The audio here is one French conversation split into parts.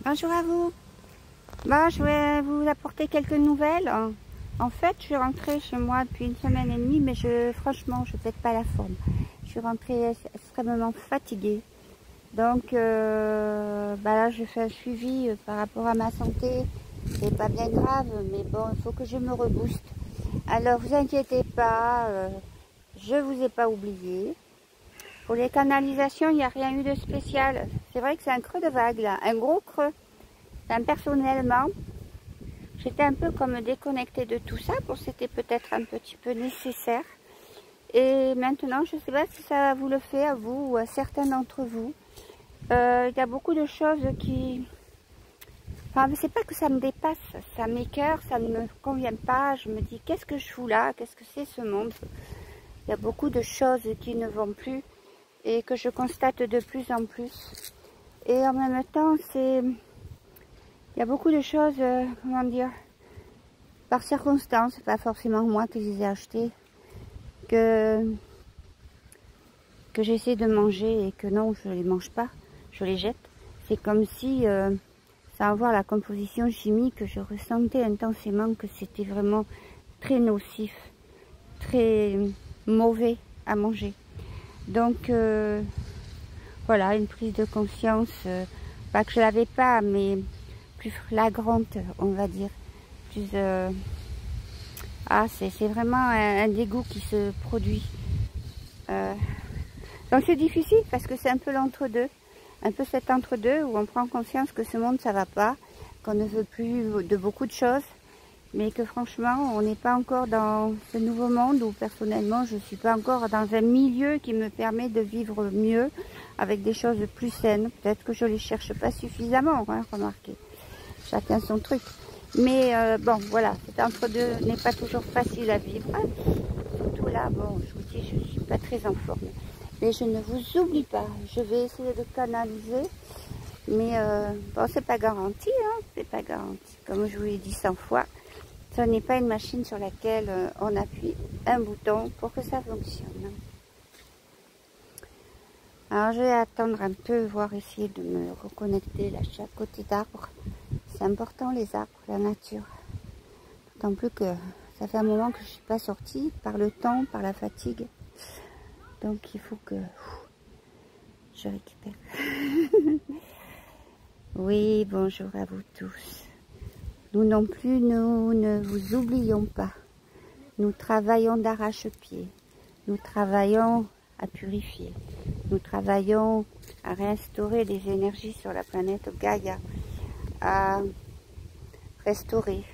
Bonjour à vous. Bon, je vais vous apporter quelques nouvelles. En fait, je suis rentrée chez moi depuis une semaine et demie, mais franchement, je pète pas la forme. Je suis rentrée extrêmement fatiguée. Donc, là, je fais un suivi par rapport à ma santé. C'est pas bien grave, mais bon, il faut que je me rebooste. Alors, vous inquiétez pas, je vous ai pas oublié. Pour les canalisations, il n'y a rien eu de spécial. C'est vrai que c'est un creux de vague, là, un gros creux. Personnellement, j'étais un peu comme déconnectée de tout ça, pour c'était peut-être un petit peu nécessaire. Et maintenant, je ne sais pas si ça vous le fait à vous ou à certains d'entre vous. Il y a beaucoup de choses qui... Enfin, c'est pas que ça me dépasse, ça m'écœure, ça ne me convient pas. Je me dis, qu'est-ce que je fous là? Qu'est-ce que c'est ce monde? Il y a beaucoup de choses qui ne vont plus et que je constate de plus en plus. Et en même temps, il y a beaucoup de choses, comment dire, par circonstance, c'est pas forcément moi qui les ai achetées, que j'essaie de manger et que non, je les mange pas, je les jette. C'est comme si, sans voir la composition chimique, je ressentais intensément que c'était vraiment très nocif, très mauvais à manger. Donc, voilà, une prise de conscience, pas que je l'avais pas, mais plus flagrante, on va dire. Plus, c'est vraiment un dégoût qui se produit. Donc c'est difficile parce que c'est un peu l'entre-deux. Un peu cet entre-deux où on prend conscience que ce monde ça va pas, qu'on ne veut plus de beaucoup de choses, mais que franchement on n'est pas encore dans ce nouveau monde où personnellement je suis pas encore dans un milieu qui me permet de vivre mieux avec des choses plus saines. Peut-être que je les cherche pas suffisamment, hein, remarquez. Chacun son truc. Mais bon, voilà, cet entre-deux n'est pas toujours facile à vivre. Hein. Surtout là, bon, je vous dis, je suis pas très en forme. Mais je ne vous oublie pas. Je vais essayer de canaliser. Mais bon, c'est pas garanti, hein. C'est pas garanti. Comme je vous l'ai dit 100 fois, ce n'est pas une machine sur laquelle on appuie un bouton pour que ça fonctionne. Alors, je vais attendre un peu, voir essayer de me reconnecter là, chaque côté d'arbre. C'est important les arbres, la nature. D'autant plus que ça fait un moment que je ne suis pas sortie, par le temps, par la fatigue. Donc il faut que je récupère. Oui, bonjour à vous tous. Nous non plus, nous ne vous oublions pas. Nous travaillons d'arrache-pied. Nous travaillons à purifier. Nous travaillons à réinstaurer des énergies sur la planète Gaïa. À restaurer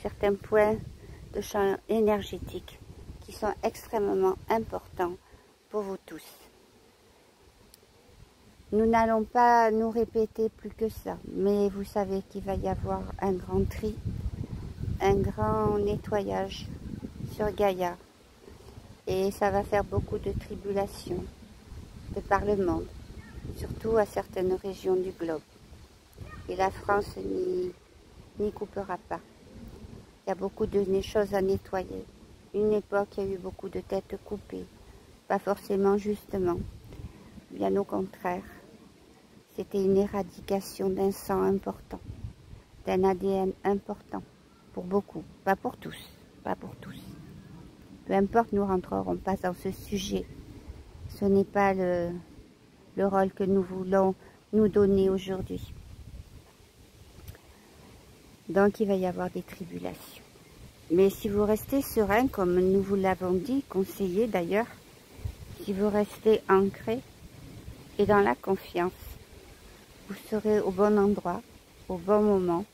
certains points de champ énergétique qui sont extrêmement importants pour vous tous. Nous n'allons pas nous répéter plus que ça, mais vous savez qu'il va y avoir un grand tri, un grand nettoyage sur Gaïa, et ça va faire beaucoup de tribulations de par le monde, surtout à certaines régions du globe. Et la France n'y coupera pas. Il y a beaucoup de choses à nettoyer. Une époque, il y a eu beaucoup de têtes coupées. Pas forcément justement. Bien au contraire. C'était une éradication d'un sang important. D'un ADN important. Pour beaucoup. Pas pour tous. Pas pour tous. Peu importe, nous rentrerons pas dans ce sujet. Ce n'est pas le rôle que nous voulons nous donner aujourd'hui. Donc il va y avoir des tribulations. Mais si vous restez serein, comme nous vous l'avons dit, conseillé d'ailleurs, si vous restez ancré et dans la confiance, vous serez au bon endroit, au bon moment,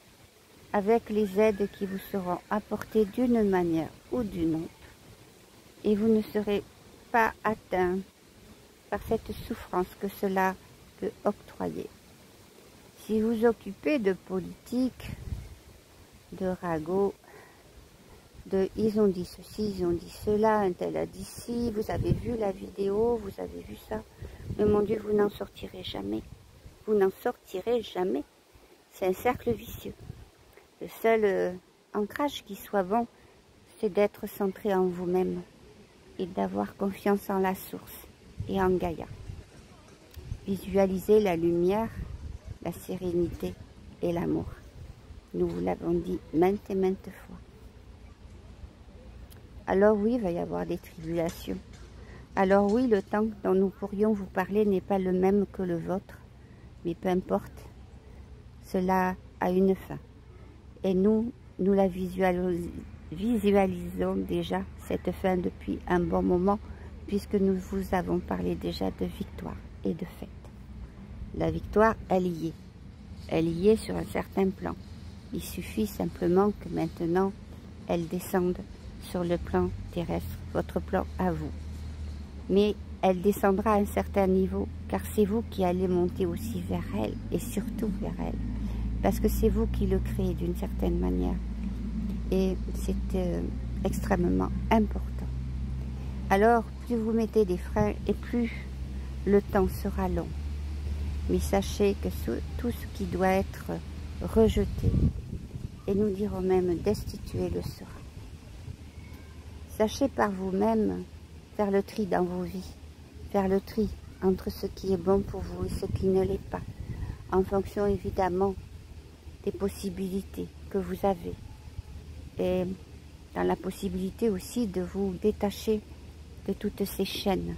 avec les aides qui vous seront apportées d'une manière ou d'une autre. Et vous ne serez pas atteint par cette souffrance que cela peut octroyer. Si vous occupez de politique, de ragots, de ils ont dit ceci, ils ont dit cela, un tel a dit ci, vous avez vu la vidéo, vous avez vu ça, mais mon Dieu, vous n'en sortirez jamais. Vous n'en sortirez jamais. C'est un cercle vicieux. Le seul ancrage qui soit bon, c'est d'être centré en vous-même et d'avoir confiance en la source et en Gaïa. Visualisez la lumière, la sérénité et l'amour. Nous vous l'avons dit maintes et maintes fois. Alors oui, il va y avoir des tribulations. Alors oui, le temps dont nous pourrions vous parler n'est pas le même que le vôtre, mais peu importe, cela a une fin. Et nous la visualisons déjà, cette fin, depuis un bon moment, puisque nous vous avons parlé déjà de victoire et de fête. La victoire, elle y est. Elle y est sur un certain plan. Il suffit simplement que maintenant, elle descende sur le plan terrestre, votre plan à vous. Mais elle descendra à un certain niveau, car c'est vous qui allez monter aussi vers elle, et surtout vers elle. Parce que c'est vous qui le créez d'une certaine manière. Et c'est extrêmement important. Alors, plus vous mettez des freins, et plus le temps sera long. Mais sachez que tout ce qui doit être rejeté, et nous dirons même destitué, le sera. Sachez par vous-même faire le tri dans vos vies, faire le tri entre ce qui est bon pour vous et ce qui ne l'est pas, en fonction évidemment des possibilités que vous avez, et dans la possibilité aussi de vous détacher de toutes ces chaînes.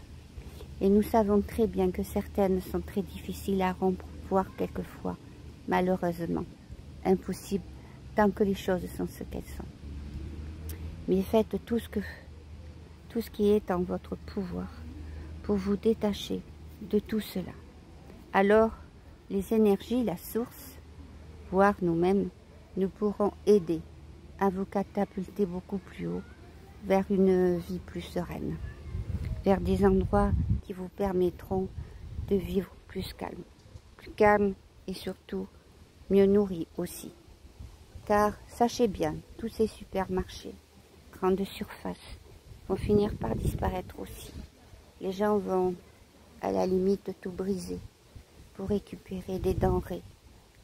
Et nous savons très bien que certaines sont très difficiles à rompre, voire quelquefois, malheureusement, impossible, tant que les choses sont ce qu'elles sont. Mais faites tout ce qui est en votre pouvoir pour vous détacher de tout cela. Alors, les énergies, la source, voire nous-mêmes, nous pourrons aider à vous catapulter beaucoup plus haut vers une vie plus sereine, vers des endroits qui vous permettront de vivre plus calme et surtout mieux nourri aussi. Car sachez bien, tous ces supermarchés, grandes surfaces, vont finir par disparaître aussi. Les gens vont à la limite tout briser pour récupérer des denrées.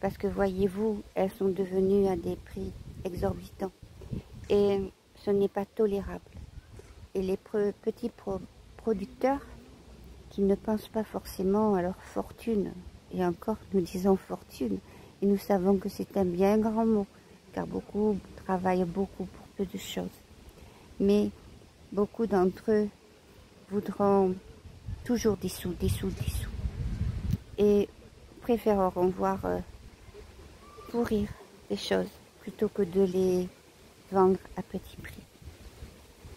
Parce que voyez-vous, elles sont devenues à des prix exorbitants. Et ce n'est pas tolérable. Et les petits producteurs qui ne pensent pas forcément à leur fortune, et encore nous disons fortune, et nous savons que c'est un bien grand mot, car beaucoup travaillent beaucoup pour peu de choses. Mais beaucoup d'entre eux voudront toujours des sous, et préféreront voir pourrir les choses plutôt que de les vendre à petit prix.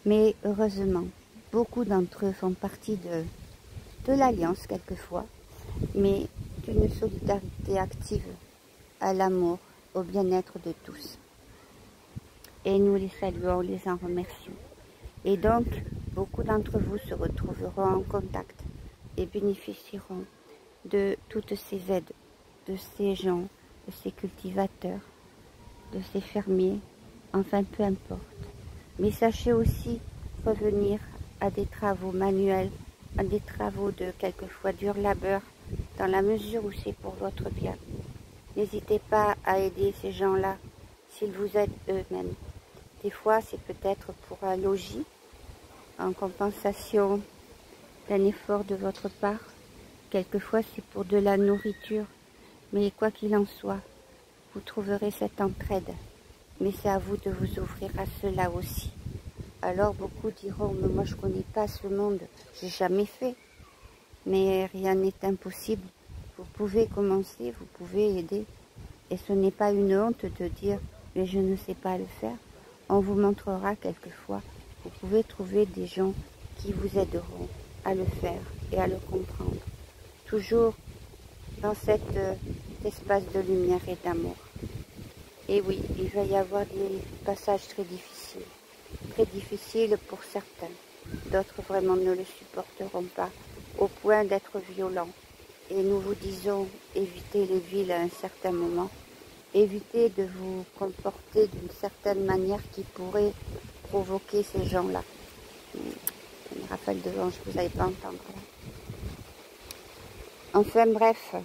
Mais heureusement, beaucoup d'entre eux font partie de l'alliance quelquefois, mais d'une solidarité active à l'amour, au bien-être de tous. Et nous les saluons, les en remercions. Et donc, beaucoup d'entre vous se retrouveront en contact et bénéficieront de toutes ces aides, de ces gens, de ces cultivateurs, de ces fermiers, enfin peu importe. Mais sachez aussi revenir à des travaux manuels, à des travaux de quelquefois dur labeur, dans la mesure où c'est pour votre bien. N'hésitez pas à aider ces gens-là s'ils vous aident eux-mêmes. Des fois, c'est peut-être pour un logis, en compensation d'un effort de votre part. Quelquefois, c'est pour de la nourriture. Mais quoi qu'il en soit, vous trouverez cette entraide. Mais c'est à vous de vous ouvrir à cela aussi. Alors beaucoup diront, mais moi je ne connais pas ce monde, j'ai jamais fait. Mais rien n'est impossible. Vous pouvez commencer, vous pouvez aider. Et ce n'est pas une honte de dire, mais je ne sais pas le faire. On vous montrera quelquefois. Vous pouvez trouver des gens qui vous aideront à le faire et à le comprendre. Toujours dans cet espace de lumière et d'amour. Et oui, il va y avoir des passages très difficiles pour certains. D'autres vraiment ne le supporteront pas, au point d'être violents. Et nous vous disons, évitez les villes à un certain moment. Évitez de vous comporter d'une certaine manière qui pourrait provoquer ces gens-là. Une rafale de vent, je ne vous avais pas entendre là. Enfin bref,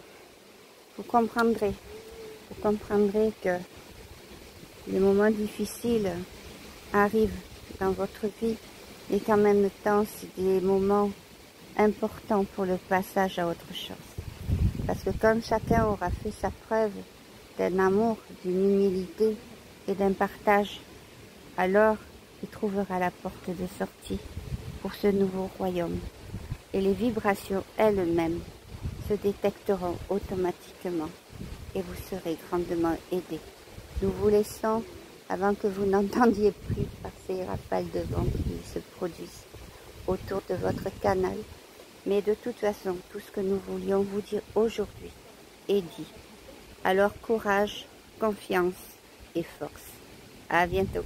vous comprendrez que les moments difficiles arrivent dans votre vie et qu'en même temps, c'est des moments importants pour le passage à autre chose. Parce que comme chacun aura fait sa preuve, d'un amour, d'une humilité et d'un partage, alors il trouvera la porte de sortie pour ce nouveau royaume. Et les vibrations elles-mêmes se détecteront automatiquement et vous serez grandement aidés. Nous vous laissons avant que vous n'entendiez plus par ces rafales de vent qui se produisent autour de votre canal. Mais de toute façon, tout ce que nous voulions vous dire aujourd'hui est dit. Alors courage, confiance et force. À bientôt.